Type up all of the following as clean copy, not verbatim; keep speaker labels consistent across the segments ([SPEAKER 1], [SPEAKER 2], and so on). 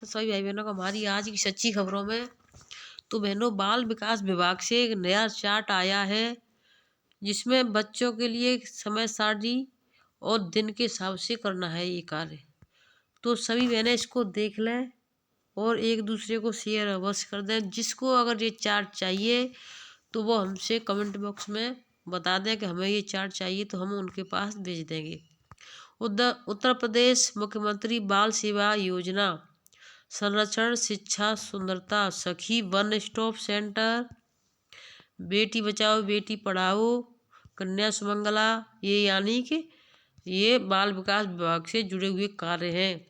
[SPEAKER 1] तो सभी भाई बहनों को हमारी आज की सच्ची खबरों में तो बहनों बाल विकास विभाग से एक नया चार्ट आया है जिसमें बच्चों के लिए समय सारणी और दिन के हिसाब से करना है ये कार्य। तो सभी बहनें इसको देख लें और एक दूसरे को शेयर अवश्य कर दें। जिसको अगर ये चार्ट चाहिए तो वो हमसे कमेंट बॉक्स में बता दें कि हमें ये चार्ट चाहिए, तो हम उनके पास भेज देंगे। उत्तर प्रदेश मुख्यमंत्री बाल सेवा योजना, संरक्षण, शिक्षा, सुंदरता, सखी, one stop centre, Beti Bachao Beti Padhao, Kanya Sumangala, ये यानी कि ये बाल विकास विभाग से जुड़े हुए कार्य हैं।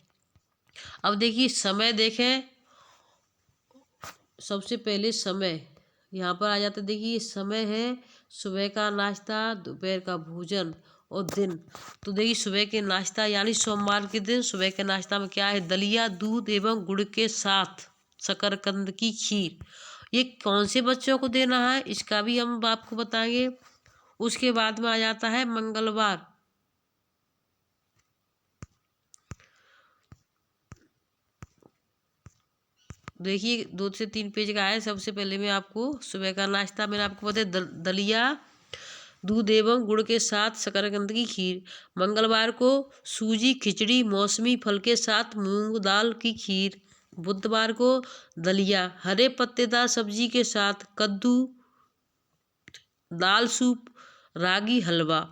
[SPEAKER 1] अब देखिए समय देखें, सबसे पहले समय यहाँ पर आ जाता है। देखिए समय है सुबह का नाश्ता, दोपहर का भोजन और दिन। तो देखिए सुबह के नाश्ता यानी सोमवार के दिन सुबह के नाश्ता में क्या है, दलिया, दूध एवं गुड़ के साथ शकरकंद की खीर। ये कौन से बच्चों को देना है इसका भी हम आपको बताएंगे। उसके बाद में आ जाता है मंगलवार। देखिए 2 से 3 पेज का है। सबसे पहले मैं आपको सुबह का नाश्ता मैंने आपको बताया दलिया, दूध एवं गुड़ के साथ शकरकंद की खीर। मंगलवार को सूजी खिचड़ी मौसमी फल के साथ मूंग दाल की खीर। बुधवार को दलिया हरे पत्तेदार सब्जी के साथ कद्दू, दाल सूप, रागी हलवा।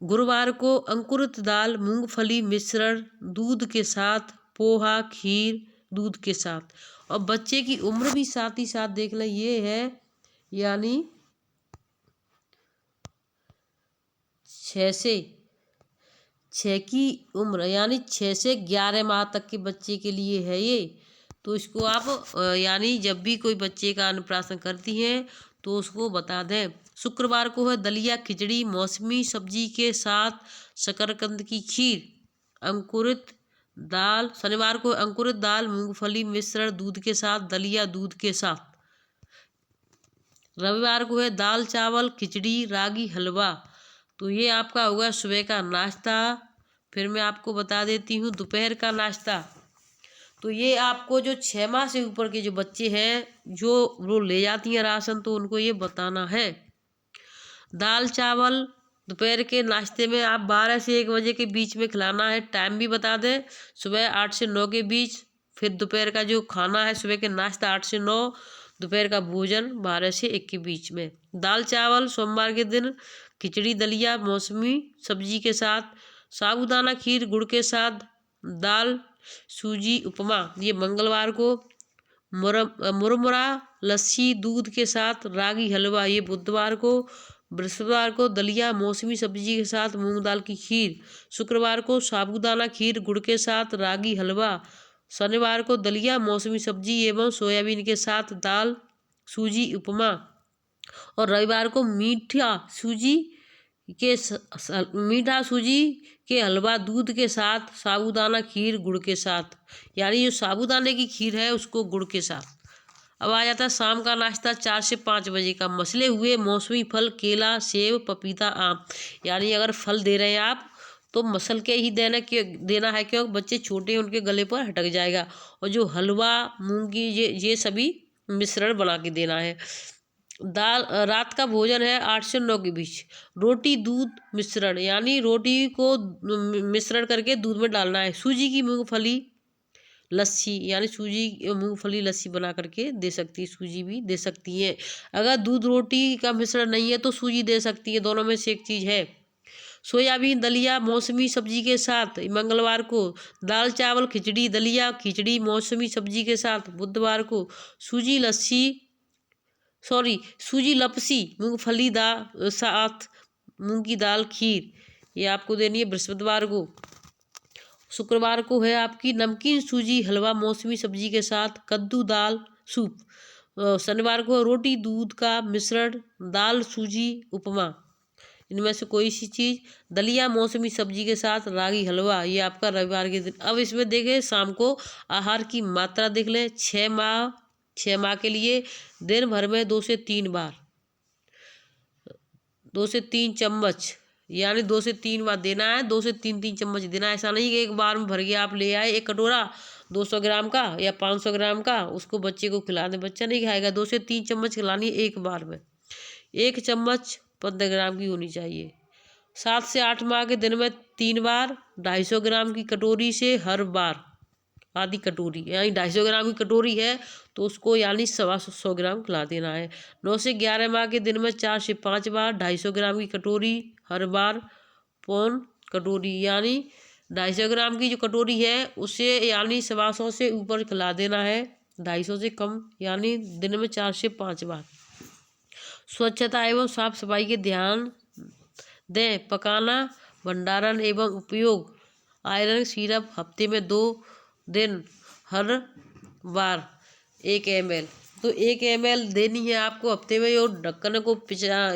[SPEAKER 1] गुरुवार को अंकुरित दाल मूंगफली मिश्रण दूध के साथ पोहा खीर दूध के साथ। और बच्चे की उम्र भी साथ ही साथ देख लें, ये है यानी 6 की उम्र यानी 6 से 11 माह तक के बच्चे के लिए है ये। तो इसको आप यानी जब भी कोई बच्चे का अन्नप्राशन करती हैं तो उसको बता दें। शुक्रवार को है दलिया खिचड़ी मौसमी सब्जी के साथ शकरकंद की खीर। अंकुरित दाल शनिवार को अंकुरित दाल मूंगफली मिश्रण दूध के साथ दलिया दूध के साथ। रविवार को है दाल चावल खिचड़ी रागी हलवा। तो ये आपका होगा सुबह का नाश्ता। फिर मैं आपको बता देती हूँ दोपहर का नाश्ता। तो ये आपको जो 6 माह से ऊपर के जो बच्चे हैं जो वो ले जाती हैं राशन, तो उनको ये बताना है। दाल चावल दोपहर के नाश्ते में आप 12 से 1 बजे के बीच में खिलाना है। टाइम भी बता दें, सुबह 8 से 9 के बीच। फिर दोपहर का जो खाना है सुबह के नाश्ता 8 से 9, दोपहर का भोजन 12 से 1 के बीच में। दाल चावल सोमवार के दिन खिचड़ी दलिया मौसमी सब्जी के साथ, साबूदाना खीर गुड़ के साथ, दाल सूजी उपमा। ये मंगलवार को मुरमुरा लस्सी दूध के साथ रागी हलवा। ये बुधवार को। बृहस्पतिवार को दलिया मौसमी सब्जी के साथ मूंग दाल की खीर। शुक्रवार को साबूदाना खीर गुड़ के साथ रागी हलवा। शनिवार को दलिया मौसमी सब्जी एवं सोयाबीन के साथ दाल सूजी उपमा। और रविवार को मीठा सूजी के हलवा दूध के साथ साबूदाना खीर गुड़ के साथ। यानी जो साबूदाने की खीर है उसको गुड़ के साथ। अब आ जाता है शाम का नाश्ता 4 से 5 बजे का। मसले हुए मौसमी फल केला सेब पपीता आम। यानी अगर फल दे रहे हैं आप तो मसल के ही देना है, क्योंकि बच्चे छोटे हैं उनके गले पर हटक जाएगा। और जो हलवा मूंगी ये सभी मिश्रण बना के देना है। दाल रात का भोजन है 8 से 9 के बीच। रोटी दूध मिश्रण यानी रोटी को मिश्रण करके दूध में डालना है। सूजी की मूंगफली लस्सी यानी सूजी मूंगफली लस्सी बना करके दे सकती है, सूजी भी दे सकती है। अगर दूध रोटी का मिश्रण नहीं है तो सूजी दे सकती है, दोनों में से एक चीज़ है। सोयाबीन दलिया मौसमी सब्जी के साथ मंगलवार को। दाल चावल खिचड़ी दलिया खिचड़ी मौसमी सब्जी के साथ बुधवार को। सूजी लपसी मूंगफली साथ मूंग की दाल खीर, ये आपको देनी है बृहस्पतिवार को। शुक्रवार को है आपकी नमकीन सूजी हलवा मौसमी सब्जी के साथ कद्दू दाल सूप। शनिवार को रोटी दूध का मिश्रण दाल सूजी उपमा। इनमें से कोई सी चीज़। दलिया मौसमी सब्जी के साथ रागी हलवा, ये आपका रविवार के दिन। अब इसमें देखें शाम को आहार की मात्रा देख लें। 6 माह के लिए दिन भर में 2 से 3 बार 2 से 3 चम्मच यानी 2 से 3 बार देना है, 2 से 3 चम्मच देना है। ऐसा नहीं कि एक बार में भर के आप ले आए एक कटोरा 200 ग्राम का या 500 ग्राम का, उसको बच्चे को खिला दें, बच्चा नहीं खाएगा। 2 से 3 चम्मच खिलानी है एक बार में। 1 चम्मच 15 ग्राम की होनी चाहिए। 7 से 8 माह के दिन में 3 बार 250 ग्राम की कटोरी से हर बार आधी कटोरी, यानी 250 ग्राम की कटोरी है तो उसको यानी 125 ग्राम खिला देना है। 9 से 11 माह के दिन में 4 से 5 बार 250 ग्राम की कटोरी हर बार पौन कटोरी, यानी 250 ग्राम की जो कटोरी है उसे यानी 125 से ऊपर खिला देना है, 250 से कम, यानी दिन में 4 से 5 बार। स्वच्छता एवं साफ सफाई के ध्यान दें। पकाना, भंडारण एवं उपयोग। आयरन सिरप हफ्ते में 2 दिन हर बार 1 ml। तो 1 ml देनी है आपको हफ्ते में। और ढक्कन को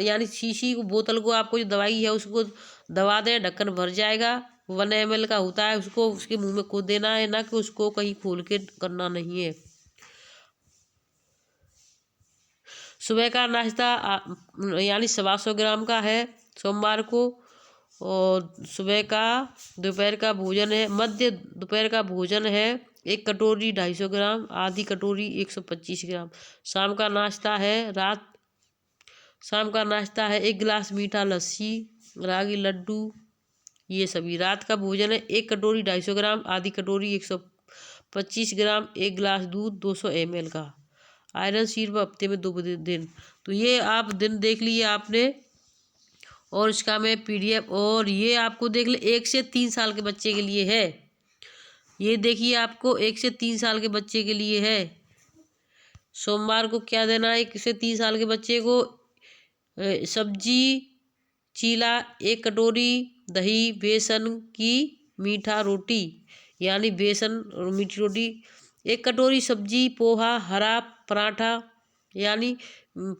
[SPEAKER 1] यानी शीशी को बोतल को आपको जो दवाई है उसको दबा दें, ढक्कन भर जाएगा। 1 ml का होता है, उसको उसके मुंह में कूद देना है, ना कि उसको कहीं खोल के करना नहीं है। सुबह का नाश्ता यानी 125 ग्राम का है सोमवार को। और सुबह का दोपहर का भोजन है, मध्य दोपहर का भोजन है 1 कटोरी 250 ग्राम, आधी कटोरी 125 ग्राम। शाम का नाश्ता है शाम का नाश्ता है 1 गिलास मीठा लस्सी, रागी लड्डू, ये सभी। रात का भोजन है 1 कटोरी 250 ग्राम, आधी कटोरी 125 ग्राम, 1 गिलास दूध 200 ml का। आयरन सिरप हफ्ते में 2 दिन। तो ये आप दिन देख लिए आपने, और इसका मैं PDF, और ये आपको देख ले 1 से 3 साल के बच्चे के लिए है। ये देखिए आपको 1 से 3 साल के बच्चे के लिए है। सोमवार को क्या देना है 1 से 3 साल के बच्चे को? सब्जी चीला 1 कटोरी, दही, बेसन की मीठा रोटी, यानी बेसन और मीठी रोटी, 1 कटोरी सब्जी, पोहा, हरा पराठा, यानी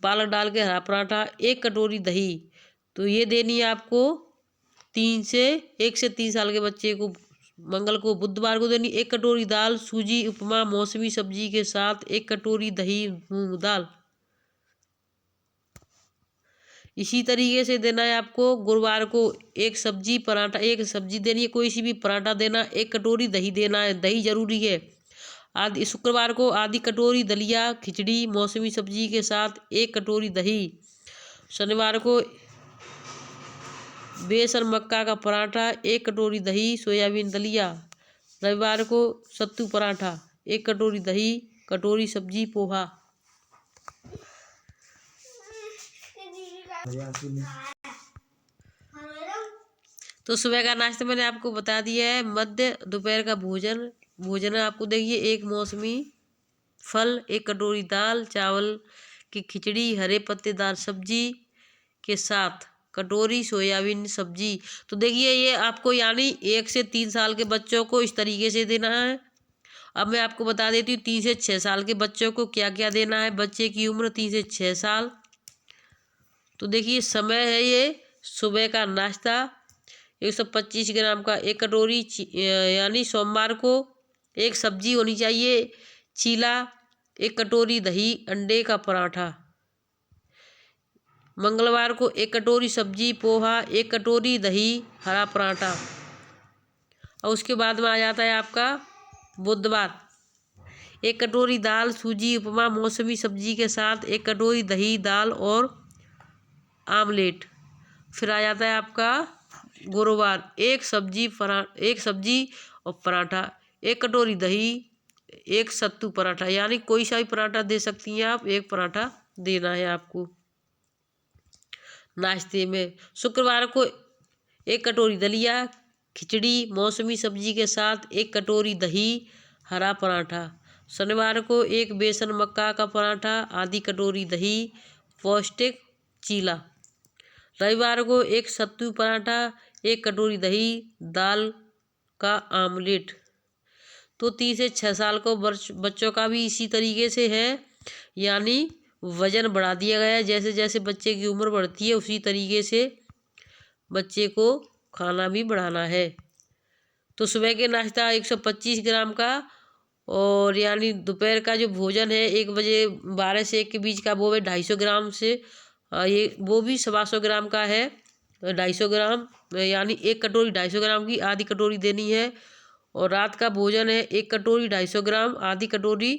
[SPEAKER 1] पालक डाल के हरा पराठा, 1 कटोरी दही। तो ये देनी है आपको 1 से 3 साल के बच्चे को। मंगल को बुधवार को देनी 1 कटोरी दाल, सूजी उपमा मौसमी सब्जी के साथ, 1 कटोरी दही मूंग दाल। इसी तरीके से देना है आपको गुरुवार को 1 सब्जी पराठा, 1 सब्जी देनी है, कोई सी भी पराठा देना, 1 कटोरी दही देना है, दही जरूरी है। आदि शुक्रवार को आधी कटोरी दलिया खिचड़ी मौसमी सब्जी के साथ, 1 कटोरी दही। शनिवार को बेसन मक्का का पराठा, 1 कटोरी दही सोयाबीन दलिया। रविवार को सत्तू पराठा, 1 कटोरी दही, कटोरी सब्जी पोहा। तो सुबह का नाश्ता मैंने आपको बता दिया है। मध्य दोपहर का भोजन आपको देखिए 1 मौसमी फल, 1 कटोरी दाल चावल की खिचड़ी हरे पत्तेदार सब्जी के साथ, कटोरी सोयाबीन सब्जी। तो देखिए ये आपको यानी 1 से 3 साल के बच्चों को इस तरीके से देना है। अब मैं आपको बता देती हूँ 3 से 6 साल के बच्चों को क्या क्या देना है। बच्चे की उम्र 3 से 6 साल। तो देखिए समय है ये सुबह का नाश्ता 125 ग्राम का 1 कटोरी, यानी सोमवार को 1 सब्जी होनी चाहिए चीला, 1 कटोरी दही अंडे का पराठा। मंगलवार को 1 कटोरी सब्जी पोहा, 1 कटोरी दही हरा पराठा। और उसके बाद में आ जाता है आपका बुधवार, 1 कटोरी दाल सूजी उपमा मौसमी सब्जी के साथ, 1 कटोरी दही दाल और आमलेट। फिर आ जाता है आपका गुरुवार, 1 सब्जी और पराठा, 1 कटोरी दही, 1 सत्तू पराठा, यानी कोई सा भी पराठा दे सकती हैं आप, 1 पराठा देना है आपको नाश्ते में। शुक्रवार को 1 कटोरी दलिया खिचड़ी मौसमी सब्जी के साथ, 1 कटोरी दही हरा पराठा। शनिवार को 1 बेसन मक्का का पराठा, आधी कटोरी दही पौष्टिक चीला। रविवार को 1 सत्तू पराठा, 1 कटोरी दही दाल का आमलेट। तो 3 से 6 साल को बच्चों का भी इसी तरीके से है, यानी वजन बढ़ा दिया गया है। जैसे जैसे बच्चे की उम्र बढ़ती है उसी तरीके से बच्चे को खाना भी बढ़ाना है। तो सुबह के नाश्ता 125 ग्राम का, और यानी दोपहर का जो भोजन है 1 बजे 12 से 1 के बीच का, वो है 250 ग्राम से, ये वो भी 125 ग्राम का है। 250 ग्राम, यानी 1 कटोरी 250 ग्राम की आधी कटोरी देनी है। और रात का भोजन है 1 कटोरी 250 ग्राम, आधी कटोरी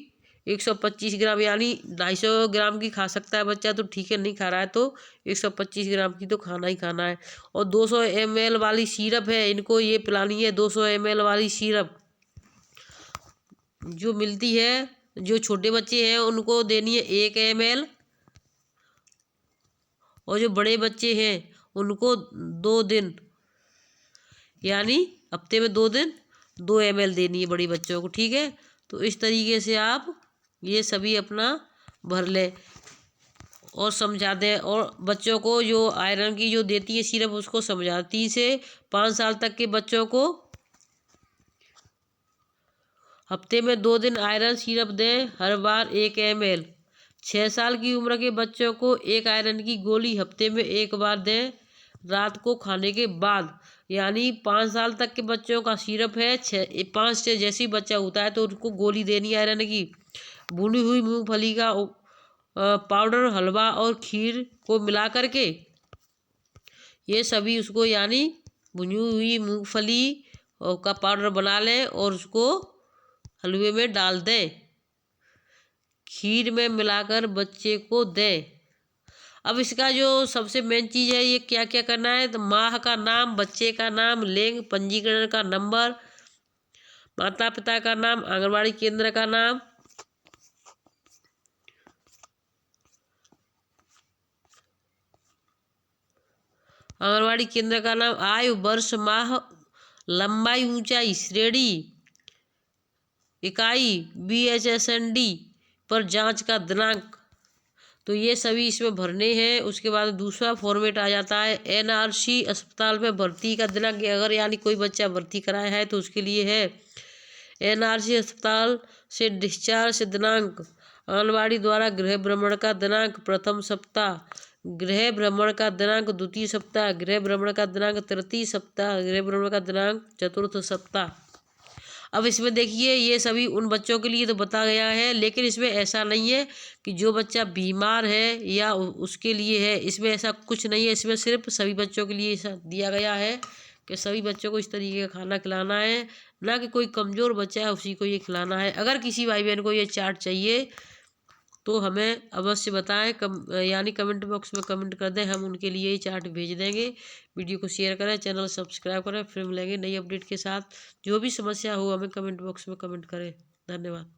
[SPEAKER 1] 125 ग्राम, यानी 250 ग्राम की खा सकता है बच्चा तो ठीक है, नहीं खा रहा है तो 125 ग्राम की तो खाना ही खाना है। और 200 ml वाली सिरप है, इनको ये पिलानी है। 200 ml वाली सिरप जो मिलती है, जो छोटे बच्चे हैं उनको देनी है 1 ml, और जो बड़े बच्चे हैं उनको 2 दिन, यानी हफ्ते में 2 दिन 2 ml देनी है बड़ी बच्चों को, ठीक है। तो इस तरीके से आप ये सभी अपना भर लें और समझा दें। और बच्चों को जो आयरन की जो देती है सिरप उसको समझा, 3 से 5 साल तक के बच्चों को हफ्ते में 2 दिन आयरन सिरप दें, हर बार 1 ml। 6 साल की उम्र के बच्चों को 1 आयरन की गोली हफ्ते में 1 बार दें, रात को खाने के बाद। यानी 5 साल तक के बच्चों का सिरप है, 5 से जैसे ही बच्चा होता है तो उनको गोली देनी है आयरन की। भुनी हुई मूंगफली का पाउडर, हलवा और खीर को मिला करके ये सभी उसको, यानी भुनी हुई मूंगफली का पाउडर बना लें और उसको हलवे में डाल दें, खीर में मिलाकर बच्चे को दें। अब इसका जो सबसे मेन चीज़ है, ये क्या क्या करना है, तो माँ का नाम, बच्चे का नाम, लिंग, पंजीकरण का नंबर, माता पिता का नाम, आंगनबाड़ी केंद्र का नाम, आंगनबाड़ी केंद्र का नाम, आयु, वर्ष, माह, लंबाई, ऊंचाई, श्रेणी, इकाई, BHSND पर जांच का दिनांक, तो ये सभी इसमें भरने हैं। उसके बाद दूसरा फॉर्मेट आ जाता है NRC, अस्पताल में भर्ती का दिनांक, अगर यानी कोई बच्चा भर्ती कराया है तो उसके लिए है। NRC अस्पताल से डिस्चार्ज दिनांक, आंगनबाड़ी द्वारा गृह भ्रमण का दिनांक प्रथम सप्ताह, गृह भ्रमण का दिनांक द्वितीय सप्ताह, गृह भ्रमण का दिनांक तृतीय सप्ताह, गृह भ्रमण का दिनांक चतुर्थ सप्ताह। अब इसमें देखिए ये सभी उन बच्चों के लिए तो बता गया है, लेकिन इसमें ऐसा नहीं है कि जो बच्चा बीमार है या उसके लिए है, इसमें ऐसा कुछ नहीं है। इसमें सिर्फ सभी बच्चों के लिए ऐसा दिया गया है कि सभी बच्चों को इस तरीके का खाना खिलाना है, ना कि कोई कमज़ोर बच्चा है उसी को ये खिलाना है। अगर किसी भाई बहन को ये चार्ट चाहिए तो हमें अवश्य बताएं, यानी कमेंट बॉक्स में कमेंट कर दें, हम उनके लिए ही चार्ट भेज देंगे। वीडियो को शेयर करें, चैनल सब्सक्राइब करें, फिर मिलेंगे नई अपडेट के साथ। जो भी समस्या हो हमें कमेंट बॉक्स में कमेंट करें। धन्यवाद।